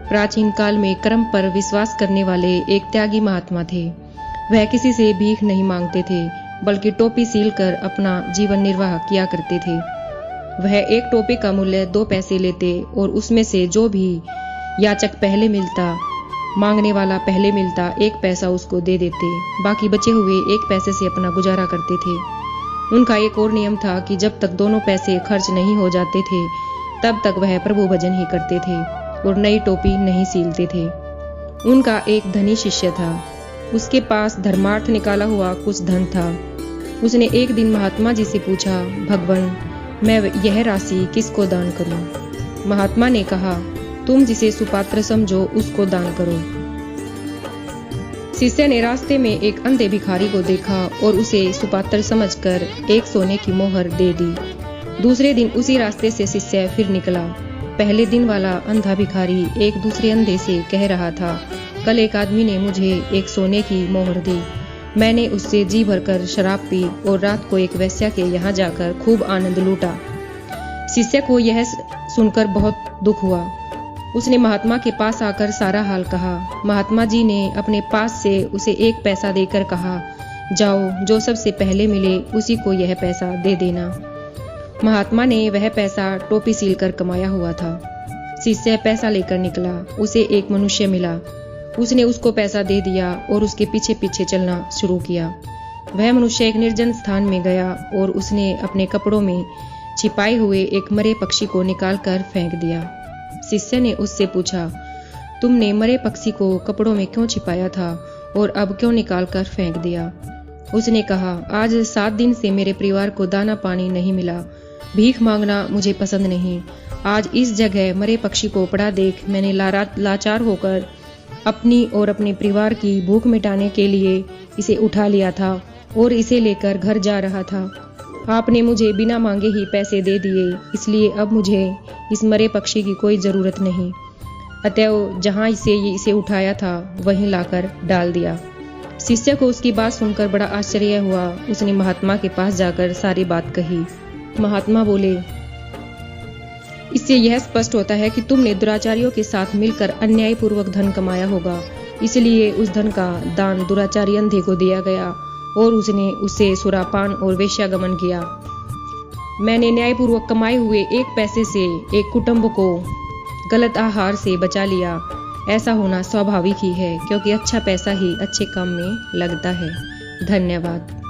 प्राचीन काल में कर्म पर विश्वास करने वाले एक त्यागी महात्मा थे। वह किसी से भीख नहीं मांगते थे, बल्कि टोपी सील कर अपना जीवन निर्वाह किया करते थे। वह एक टोपी का मूल्य 2 पैसे लेते और उसमें से जो भी याचक पहले मिलता, मांगने वाला पहले मिलता, 1 पैसा उसको दे देते। बाकी बचे हुए 1 पैसे से अपना गुजारा करते थे। उनका एक और नियम था कि जब तक दोनों पैसे खर्च नहीं हो जाते थे, तब तक वह प्रभु भजन ही करते थे और नई टोपी नहीं सीलते थे। उनका एक धनी शिष्य था। उसके पास धर्मार्थ निकाला हुआ कुछ धन था। उसने एक दिन महात्मा जी से पूछा, भगवान, मैं यह राशि किसको दान करूं? महात्मा ने कहा, तुम जिसे सुपात्र समझो उसको दान करो। शिष्य ने रास्ते में एक अंधे भिखारी को देखा और उसे सुपात्र समझकर 1 सोने की मोहर दे दी। दूसरे दिन उसी रास्ते से शिष्य फिर निकला। पहले दिन वाला अंधा भिखारी एक दूसरे अंधे से कह रहा था, कल एक आदमी ने मुझे 1 सोने की मोहर दी। मैंने उससे जी भरकर शराब पी और रात को एक वेश्या के यहाँ जाकर खूब आनंद लूटा। शिष्य को यह सुनकर बहुत दुख हुआ। उसने महात्मा के पास आकर सारा हाल कहा। महात्मा जी ने अपने पास से उसे 1 पैसा देकर कहा, जाओ, जो सबसे पहले मिले उसी को यह पैसा दे देना। महात्मा ने वह पैसा टोपी सील कर कमाया हुआ था। शिष्य पैसा लेकर निकला। उसे एक मनुष्य मिला। उसने उसको पैसा दे दिया और उसके पीछे पीछे चलना शुरू किया। वह मनुष्य एक निर्जन स्थान में गया और उसने अपने कपड़ों में छिपाए हुए एक मरे पक्षी को निकालकर फेंक दिया। शिष्य ने उससे पूछा, तुमने मरे पक्षी को कपड़ों में क्यों छिपाया था और अब क्यों निकालकर फेंक दिया? उसने कहा, आज 7 दिन से मेरे परिवार को दाना पानी नहीं मिला। भीख मांगना मुझे पसंद नहीं। आज इस जगह मरे पक्षी को पड़ा देख मैंने लाचार होकर अपनी और अपने परिवार की भूख मिटाने के लिए इसे उठा लिया था और इसे लेकर घर जा रहा था। आपने मुझे बिना मांगे ही पैसे दे दिए, इसलिए अब मुझे इस मरे पक्षी की कोई ज़रूरत नहीं। अतएव जहाँ इसे उठाया था वहीं लाकर डाल दिया। शिष्य को उसकी बात सुनकर बड़ा आश्चर्य हुआ। उसने महात्मा के पास जाकर सारी बात कही। महात्मा बोले, इससे यह स्पष्ट होता है कि तुमने दुराचारियों के साथ मिलकर अन्यायपूर्वक धन कमाया होगा, इसलिए उस धन का दान दुराचारी अंधे को दिया गया और उसने उससे सुरापान और वेश्यागमन किया। मैंने न्यायपूर्वक कमाए हुए 1 पैसे से एक कुटुंब को गलत आहार से बचा लिया। ऐसा होना स्वाभाविक ही है, क्योंकि अच्छा पैसा ही अच्छे काम में लगता है। धन्यवाद।